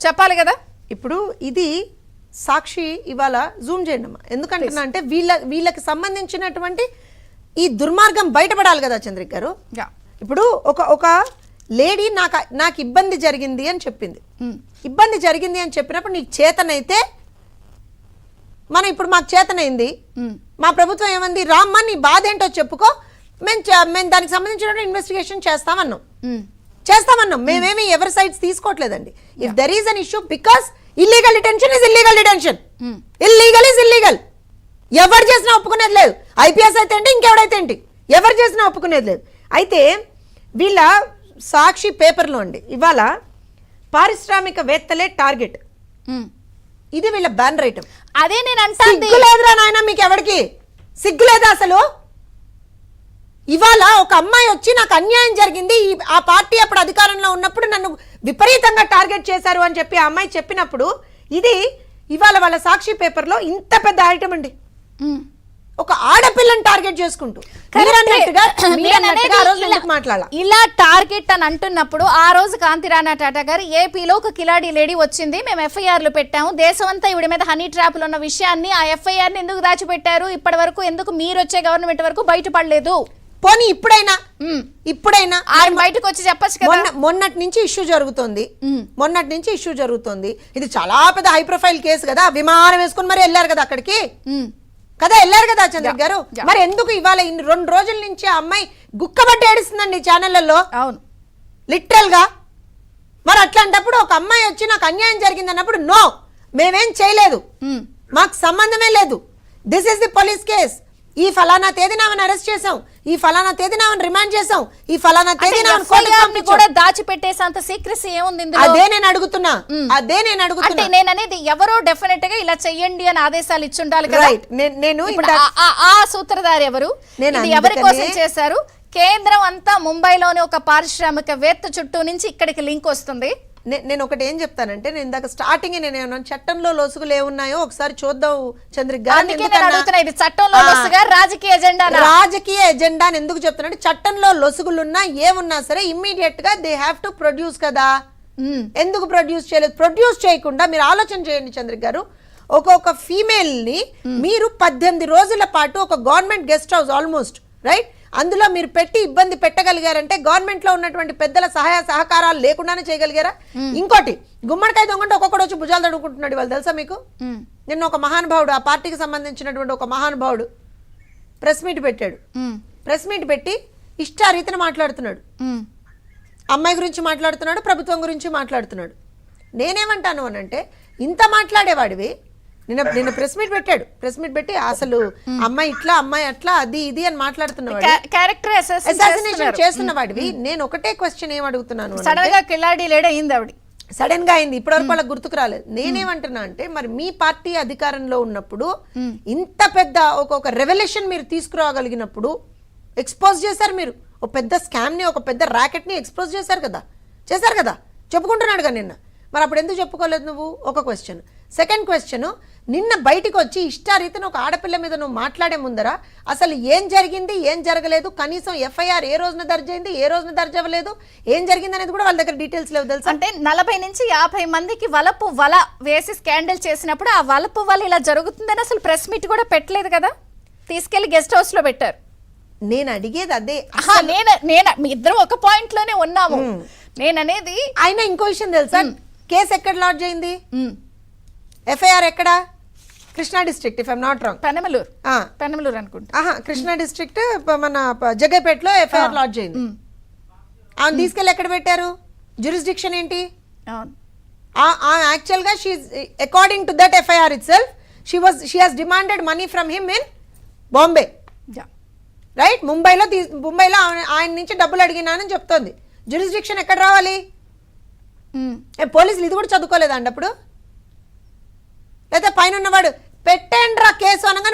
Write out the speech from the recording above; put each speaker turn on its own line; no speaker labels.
చెప్పాలి కదా.
ఇప్పుడు ఇది సాక్షి ఇవాళ జూమ్ చేయండి అమ్మా. ఎందుకంటున్నా అంటే వీళ్ళకి సంబంధించినటువంటి ఈ దుర్మార్గం బయటపడాలి కదా చంద్రిక గారు. ఇప్పుడు ఒక లేడీ నాకు ఇబ్బంది జరిగింది అని చెప్పింది. ఇబ్బంది జరిగింది అని చెప్పినప్పుడు నీకు చేతనైతే మనం ఇప్పుడు మాకు చేతనైంది, మా ప్రభుత్వం ఏమంది, రామ్మా నీ బాధ ఏంటో చెప్పుకో, మేము దానికి సంబంధించిన ఇన్వెస్టిగేషన్ చేస్తామన్నాం. మేమేమి ఎవరి సైడ్స్ తీసుకోవట్లేదండి. If there is an issue, because illegal detention is illegal detention, illegal is illegal. ఎవరు చేసినా ఒప్పుకునేది లేదు. ఐపీఎస్ అయితే ఏంటి, ఇంకెవడైతే ఏంటి, ఎవరు చేసినా ఒప్పుకునేది లేదు. అయితే వీళ్ళ సాక్షి పేపర్లో అండి ఇవాళ పారిశ్రామికవేత్తలే టార్గెట్, ఇది వీళ్ళ బ్యానర్ ఐటమ్.
అదే నేను అంటే
సిగ్గులేదురా నాయన, మీకు ఎవరికి సిగ్గులేదా అసలు? ఇవాళ ఒక అమ్మాయి వచ్చి నాకు అన్యాయం జరిగింది, ఆ పార్టీ అప్పుడు అధికారంలో ఉన్నప్పుడు నన్ను విపరీతంగా టార్గెట్ చేశారు అని చెప్పి ఆ అమ్మాయి చెప్పినప్పుడు, ఇది ఇవాళ వాళ్ళ సాక్షి పేపర్లో ఇంత పెద్ద ఐటమ్ అండి. ఒక ఆడపిల్లని టార్గెట్ చేసుకుంటూ
ఇలా టార్గెట్ అని అంటున్నప్పుడు, ఆ రోజు కాంతిరాణా టాటా గారు ఏపీలో ఒక కిలాడి లేడీ వచ్చింది, మేము ఎఫ్ఐఆర్లు పెట్టాము, దేశం అంతా ఇవిడ మీద హనీ ట్రాప్లు ఉన్న విషయాన్ని, ఆ ఎఫ్ఐఆర్ ని ఎందుకు దాచిపెట్టారు, ఇప్పటి వరకు ఎందుకు మీరు వచ్చే గవర్నమెంట్ వరకు బయటపడలేదు?
పోనీ ఇప్పుడైనా
ఆయన బయటకు వచ్చి చెప్పచ్చు కదా.
మొన్నటి నుంచి ఇష్యూ జరుగుతోంది. ఇది చాలా పెద్ద హై ప్రొఫైల్ కేసు కదా, విమానం వేసుకుని మరి వెళ్ళారు కదా అక్కడికి వెళ్ళారు కదా చంద్ర గారు. మరి ఎందుకు ఇవాళ 2 రోజుల నుంచి ఆ అమ్మాయి గుక్కబట్టి ఏడుస్తుందండి ఛానళ్లలో,
అవును
లిటరల్ గా. మరి అట్లాంటప్పుడు ఒక అమ్మాయి వచ్చి నాకు అన్యాయం జరిగింది అన్నప్పుడు, నో మేమేం చేయలేదు, మాకు సంబంధమే లేదు, this is the police case, ఈ ఫలానా తేదీన ఆమెను అరెస్ట్ చేసాం, ఈ ఫలానా తేదీన ఆమెను రిమాండ్ చేసాం, ఈ ఫలానా తేదీన
కూడా దాచిపెట్టేసంత సీక్రెసీ ఏముంది?
అదే నేను అడుగుతున్నా.
నేను అనేది ఎవరో డెఫినెట్ గా ఇలా చెయ్యండి అని ఆదేశాలు ఇచ్చుండాలి కదా.
నేను
ఆ సూత్రధారి ఎవరు, ఎవరి కోసం చేశారు? కేంద్రం అంతా ముంబైలోని ఒక పారిశ్రామికవేత్త చుట్టూ నుంచి ఇక్కడికి లింక్ వస్తుంది.
నేను ఒకటి ఏం చెప్తానంటే, నేను ఇందాక స్టార్టింగ్ నేను చట్టంలో లోసుగులు ఏమున్నాయో ఒకసారి చూద్దాం చంద్రిక
గారు.
రాజకీయ ఎజెండా అని ఎందుకు చెప్తున్నా, చట్టంలో లొసుగులున్నా ఏమున్నా సరే ఇమ్మీడియట్ గా దే హ్యావ్ టు ప్రొడ్యూస్ కదా. ఎందుకు ప్రొడ్యూస్ చేయలేదు? ప్రొడ్యూస్ చేయకుండా మీరు ఆలోచన చేయండి చంద్రిక గారు. ఒక ఫీమేల్ ని మీరు 18 రోజుల పాటు ఒక government guest house almost right, అందులో మీరు పెట్టి ఇబ్బంది పెట్టగలిగారంటే గవర్నమెంట్ లో ఉన్నటువంటి పెద్దల సహాయ సహకారాలు లేకుండానే చేయగలిగారా? ఇంకోటి, గుమ్మడికాయ దొంగంటే ఒక్కొక్కడు వచ్చి భుజాలు తడుకుంటున్నాడు. వాళ్ళు తెలుసా మీకు? నిన్న ఒక మహానుభావుడు, ఆ పార్టీకి సంబంధించినటువంటి ఒక మహానుభావుడు ప్రెస్ మీట్ పెట్టాడు. ప్రెస్ మీట్ పెట్టి ఇష్టారీతిని మాట్లాడుతున్నాడు. అమ్మాయి గురించి మాట్లాడుతున్నాడు, ప్రభుత్వం గురించి మాట్లాడుతున్నాడు. నేనేమంటాను అనంటే, ఇంత మాట్లాడేవాడివి నిన్న ప్రెస్ మీట్ పెట్టాడు. ప్రెస్ మీట్ పెట్టి అసలు అమ్మాయి ఇట్లా, అమ్మాయి అట్లా, అది ఇది అని మాట్లాడుతున్నవాడు,
క్యారెక్టర్
అసాసినేషన్ చేస్తున్నవాడివి. నేను ఒకటే క్వశ్చన్ ఏం అడుగుతున్నాను, సడన్ గా అయింది, ఇప్పటివరకు వాళ్ళకి గుర్తుకు రాలేదు. నేనేమంటున్నా అంటే, మరి మీ పార్టీ అధికారంలో ఉన్నప్పుడు ఇంత పెద్ద ఒక రెవల్యూషన్ మీరు తీసుకురాగలిగినప్పుడు ఎక్స్పోజ్ చేశారు. మీరు ఒక పెద్ద స్కామ్ ని, ఒక పెద్ద ర్యాకెట్ ని ఎక్స్పోజ్ చేశారు కదా, చెప్పుకుంటున్నాడు కదా నిన్న. మరి అప్పుడు ఎందుకు చెప్పుకోలేదు నువ్వు? ఒక క్వశ్చన్. సెకండ్ క్వశ్చన్, నిన్న బయటకు వచ్చి ఇష్టారీతిని ఒక ఆడపిల్ల మీద నువ్వు మాట్లాడే ముందర అసలు ఏం జరిగింది, ఏం జరగలేదు, కనీసం ఎఫ్ఐఆర్ ఏ రోజున దర్జ్ అయింది, ఏ రోజున దర్జ్ అవ్వలేదు, ఏం జరిగింది అనేది కూడా వాళ్ళ దగ్గర డీటెయిల్స్ లేవు తెలుసా?
అంటే 40 నుంచి 50 మందికి వల వేసి స్కాండల్ చేసినప్పుడు ఆ వలపు వల ఇలా జరుగుతుందని అసలు ప్రెస్ మీట్ కూడా పెట్టలేదు కదా, తీసుకెళ్లి గెస్ట్ హౌస్ లో పెట్టారు.
నేను అడిగేది అదే.
నేను మీ ఇద్దరు ఒక పాయింట్ లోనే ఉన్నాము. నేననేది
ఆయన ఇంకో విషయం తెలుసా, కేసు ఎక్కడ లాడ్జ్ అయింది, ఎఫ్ఐఆర్ ఎక్కడ? Krishna district, if I'm not wrong,
Penamaluru అనుకుంటా.
కృష్ణా డిస్ట్రిక్ట్ మన జగ్గైపేటలో ఎఫ్ఐఆర్ లాడ్జ్ అయింది. ఆమె తీసుకెళ్ళి ఎక్కడ పెట్టారు? జ్యూరిస్డిక్షన్ ఏంటి? యాక్చువల్ గా according to that FIR it self she has demanded money from him in Bombay right. ముంబైలో ఆయన నుంచి డబ్బులు అడిగినానని చెప్తోంది. జ్యూరిస్డిక్షన్ ఎక్కడ రావాలి? పోలీసులు ఇది కూడా చదువుకోలేదండి అప్పుడు? లేదా పైన ఉన్నవాడు పెట్టండి రా కేసు అనగానే